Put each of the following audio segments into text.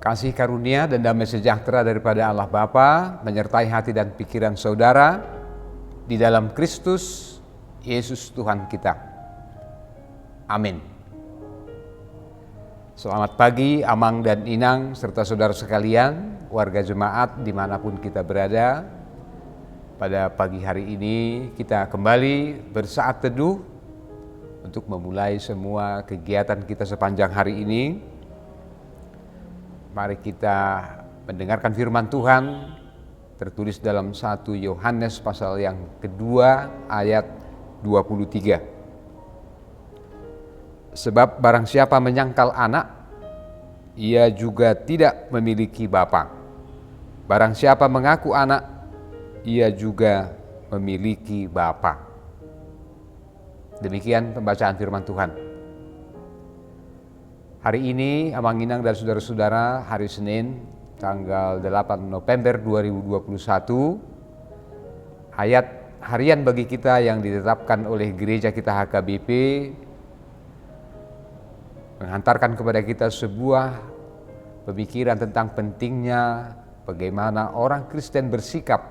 Kasih karunia dan damai sejahtera daripada Allah Bapa menyertai hati dan pikiran saudara di dalam Kristus Yesus Tuhan kita. Amin. Selamat pagi Amang dan Inang serta saudara sekalian, warga jemaat dimanapun kita berada. Pada pagi hari ini kita kembali bersaat teduh untuk memulai semua kegiatan kita sepanjang hari ini. Mari kita mendengarkan firman Tuhan tertulis dalam 1 Yohanes pasal yang kedua ayat 23. Sebab barang siapa menyangkal anak, ia juga tidak memiliki bapa. Barang siapa mengaku anak, ia juga memiliki bapa. Demikian pembacaan firman Tuhan. Hari ini Amang Inang dan saudara-saudara, hari Senin tanggal 8 November 2021, ayat harian bagi kita yang ditetapkan oleh gereja kita HKBP menghantarkan kepada kita sebuah pemikiran tentang pentingnya bagaimana orang Kristen bersikap,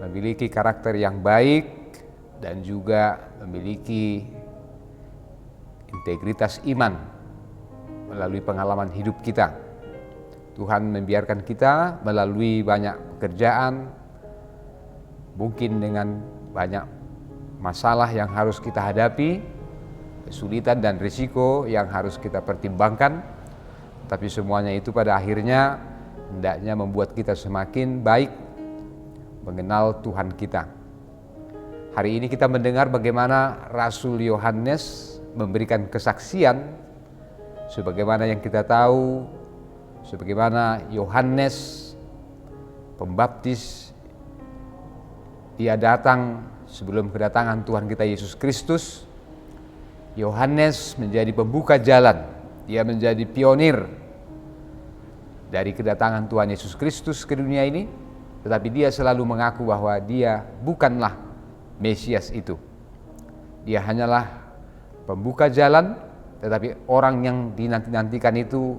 memiliki karakter yang baik dan juga memiliki integritas iman melalui pengalaman hidup kita. Tuhan membiarkan kita melalui banyak pekerjaan, mungkin dengan banyak masalah yang harus kita hadapi, kesulitan dan risiko yang harus kita pertimbangkan, tapi semuanya itu pada akhirnya hendaknya membuat kita semakin baik mengenal Tuhan kita. Hari ini kita mendengar bagaimana Rasul Yohanes memberikan kesaksian. Sebagaimana yang kita tahu, sebagaimana Yohanes Pembaptis, dia datang sebelum kedatangan Tuhan kita Yesus Kristus. Yohanes menjadi pembuka jalan, dia menjadi pionir dari kedatangan Tuhan Yesus Kristus ke dunia ini, tetapi dia selalu mengaku bahwa dia bukanlah Mesias itu. Dia hanyalah pembuka jalan, tetapi orang yang dinanti-nantikan itu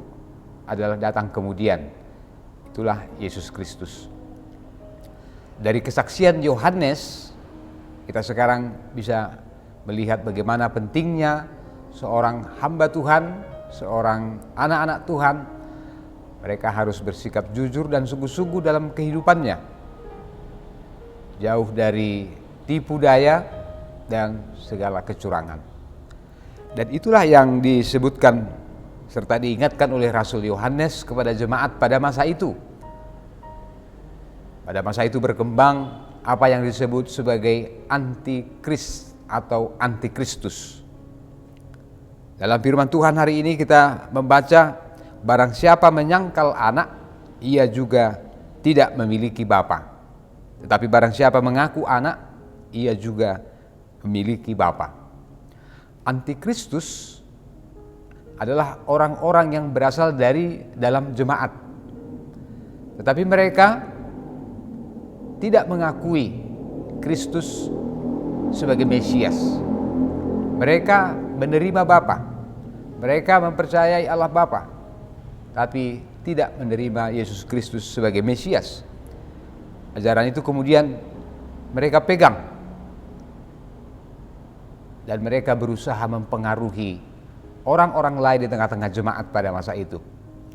adalah datang kemudian. Itulah Yesus Kristus. Dari kesaksian Yohanes, kita sekarang bisa melihat bagaimana pentingnya seorang hamba Tuhan, seorang anak-anak Tuhan. Mereka harus bersikap jujur dan sungguh-sungguh dalam kehidupannya, jauh dari tipu daya dan segala kecurangan. Dan itulah yang disebutkan serta diingatkan oleh Rasul Yohanes kepada jemaat pada masa itu. Pada masa itu berkembang apa yang disebut sebagai antikris atau antikristus. Dalam firman Tuhan hari ini kita membaca, barang siapa menyangkal anak, ia juga tidak memiliki bapa. Tetapi barang siapa mengaku anak, ia juga memiliki bapa. Antikristus adalah orang-orang yang berasal dari dalam jemaat, tetapi mereka tidak mengakui Kristus sebagai Mesias. Mereka menerima Bapa, mereka mempercayai Allah Bapa, tapi tidak menerima Yesus Kristus sebagai Mesias. Ajaran itu kemudian mereka pegang, dan mereka berusaha mempengaruhi orang-orang lain di tengah-tengah jemaat pada masa itu.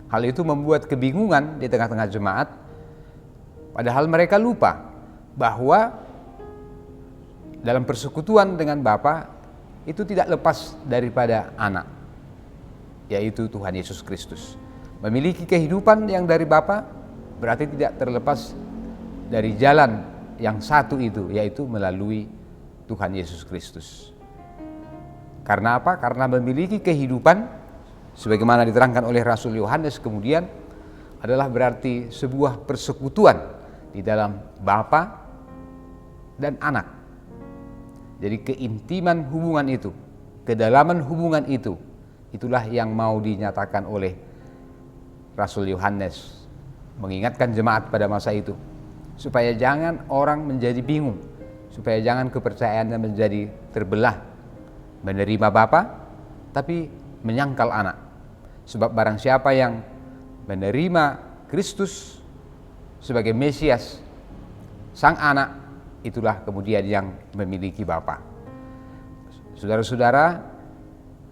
Hal itu membuat kebingungan di tengah-tengah jemaat, padahal mereka lupa bahwa dalam persekutuan dengan Bapa itu tidak lepas daripada anak, yaitu Tuhan Yesus Kristus. Memiliki kehidupan yang dari Bapa berarti tidak terlepas dari jalan yang satu itu, yaitu melalui Tuhan Yesus Kristus. Karena apa? Karena memiliki kehidupan sebagaimana diterangkan oleh Rasul Yohanes kemudian adalah berarti sebuah persekutuan di dalam Bapa dan anak. Jadi keintiman hubungan itu, kedalaman hubungan itu, itulah yang mau dinyatakan oleh Rasul Yohanes, mengingatkan jemaat pada masa itu, supaya jangan orang menjadi bingung, supaya jangan kepercayaannya menjadi terbelah, menerima Bapa tapi menyangkal anak. Sebab barang siapa yang menerima Kristus sebagai Mesias, Sang Anak, itulah kemudian yang memiliki Bapa. Saudara-saudara,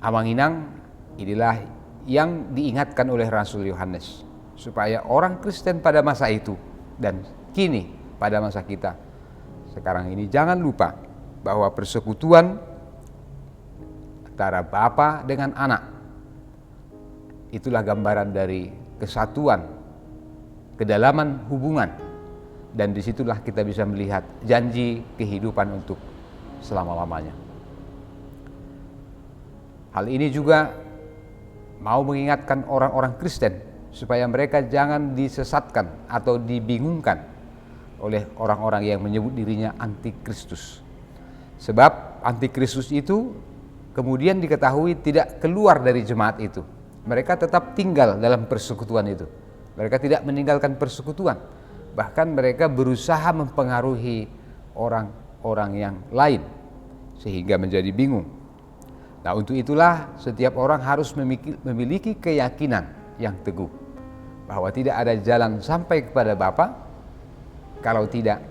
Amanginang inilah yang diingatkan oleh Rasul Yohanes, supaya orang Kristen pada masa itu dan kini pada masa kita sekarang ini jangan lupa bahwa persekutuan antara Bapa dengan Anak itulah gambaran dari kesatuan, kedalaman hubungan, dan disitulah kita bisa melihat janji kehidupan untuk selama-lamanya. Hal ini juga mau mengingatkan orang-orang Kristen supaya mereka jangan disesatkan atau dibingungkan oleh orang-orang yang menyebut dirinya antikristus. Sebab antikristus itu kemudian diketahui tidak keluar dari jemaat itu. Mereka tetap tinggal dalam persekutuan itu. Mereka tidak meninggalkan persekutuan. Bahkan mereka berusaha mempengaruhi orang-orang yang lain sehingga menjadi bingung. Nah, untuk itulah setiap orang harus memiliki keyakinan yang teguh bahwa tidak ada jalan sampai kepada Bapa kalau tidak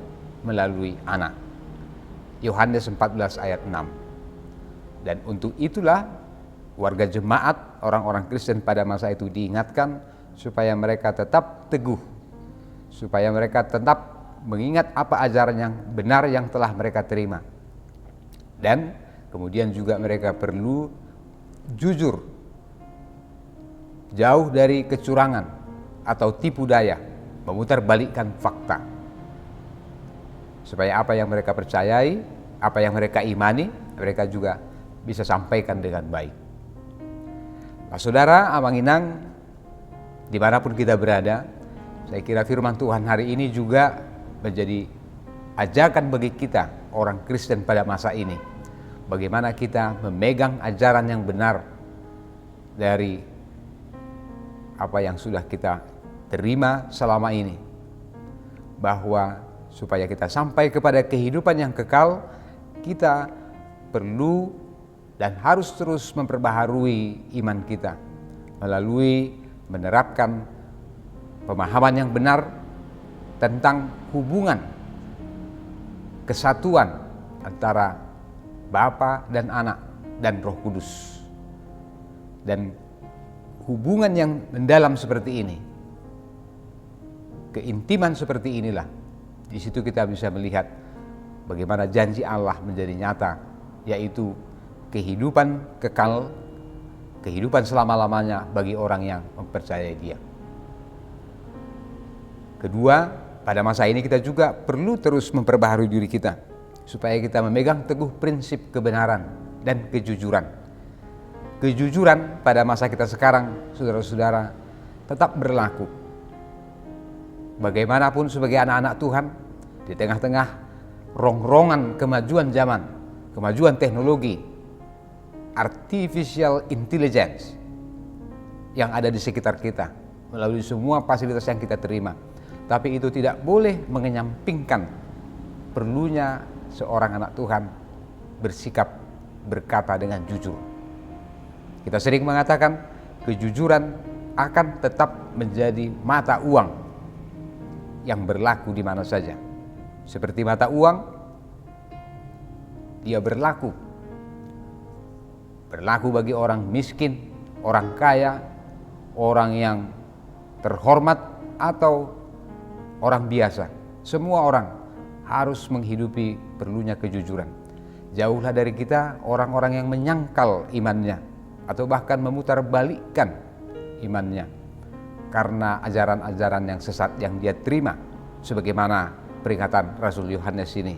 melalui Anak. Yohanes 14 ayat 6. Dan untuk itulah warga jemaat, orang-orang Kristen pada masa itu diingatkan supaya mereka tetap teguh, supaya mereka tetap mengingat apa ajaran yang benar yang telah mereka terima. Dan kemudian juga mereka perlu jujur, jauh dari kecurangan atau tipu daya, memutarbalikkan fakta. Supaya apa yang mereka percayai, apa yang mereka imani, mereka juga bisa sampaikan dengan baik. Nah, saudara, Amanginang, dimanapun kita berada, saya kira firman Tuhan hari ini juga menjadi ajakan bagi kita, orang Kristen pada masa ini. Bagaimana kita memegang ajaran yang benar dari apa yang sudah kita terima selama ini, bahwa supaya kita sampai kepada kehidupan yang kekal, kita perlu dan harus terus memperbaharui iman kita melalui menerapkan pemahaman yang benar tentang hubungan kesatuan antara Bapa dan Anak dan Roh Kudus. Dan hubungan yang mendalam seperti ini, keintiman seperti inilah, di situ kita bisa melihat bagaimana janji Allah menjadi nyata, yaitu kehidupan kekal, kehidupan selama-lamanya bagi orang yang mempercayai Dia. Kedua, pada masa ini kita juga perlu terus memperbaharui diri kita supaya kita memegang teguh prinsip kebenaran dan kejujuran. Kejujuran pada masa kita sekarang, saudara-saudara, tetap berlaku. Bagaimanapun sebagai anak-anak Tuhan, di tengah-tengah rongrongan kemajuan zaman, kemajuan teknologi, artificial intelligence yang ada di sekitar kita, melalui semua fasilitas yang kita terima. Tapi itu tidak boleh mengenyampingkan perlunya seorang anak Tuhan bersikap berkata dengan jujur. Kita sering mengatakan kejujuran akan tetap menjadi mata uang yang berlaku di mana saja. Seperti mata uang, dia berlaku bagi orang miskin, orang kaya, orang yang terhormat, atau orang biasa. Semua orang harus menghidupi perlunya kejujuran. Jauhlah dari kita orang-orang yang menyangkal imannya atau bahkan memutarbalikkan imannya karena ajaran-ajaran yang sesat yang dia terima, sebagaimana peringatan Rasul Yohanes ini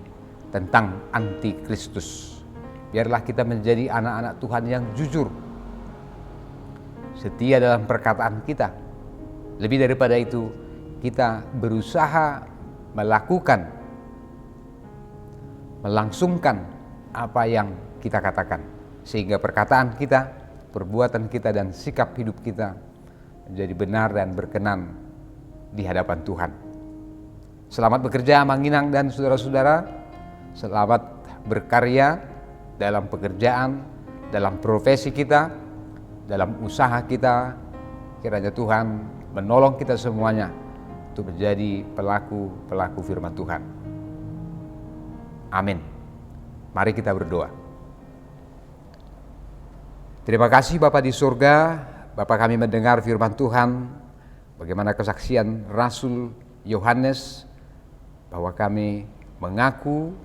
tentang antikristus. Biarlah kita menjadi anak-anak Tuhan yang jujur, setia dalam perkataan kita. Lebih daripada itu, kita berusaha melangsungkan apa yang kita katakan, sehingga perkataan kita, perbuatan kita, dan sikap hidup kita menjadi benar dan berkenan di hadapan Tuhan. Selamat bekerja Amanginang dan saudara-saudara. Selamat berkarya dalam pekerjaan, dalam profesi kita, dalam usaha kita. Kiranya Tuhan menolong kita semuanya untuk menjadi pelaku-pelaku firman Tuhan. Amin. Mari kita berdoa. Terima kasih Bapa di surga, Bapa, kami mendengar firman Tuhan, bagaimana kesaksian Rasul Yohanes bahwa kami mengaku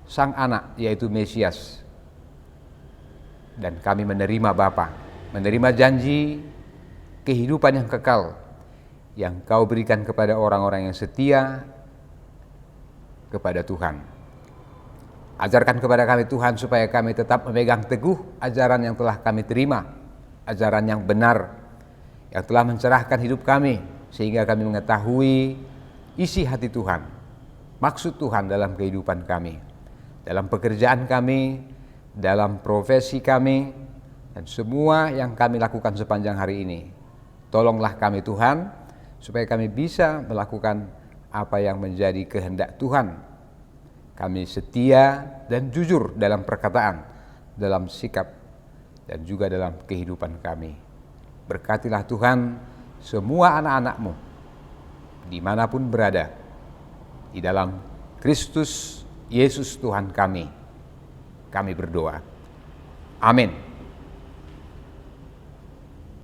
Sang Anak yaitu Mesias. Dan kami menerima Bapa, menerima janji kehidupan yang kekal yang Kau berikan kepada orang-orang yang setia kepada Tuhan. Ajarkan kepada kami Tuhan supaya kami tetap memegang teguh ajaran yang telah kami terima, ajaran yang benar, yang telah mencerahkan hidup kami, sehingga kami mengetahui isi hati Tuhan, maksud Tuhan dalam kehidupan kami, dalam pekerjaan kami, dalam profesi kami, dan semua yang kami lakukan sepanjang hari ini. Tolonglah kami Tuhan, supaya kami bisa melakukan apa yang menjadi kehendak Tuhan. Kami setia dan jujur dalam perkataan, dalam sikap, dan juga dalam kehidupan kami. Berkatilah Tuhan semua anak-anak-Mu, dimanapun berada, di dalam Kristus Yesus Tuhan kami berdoa. Amin.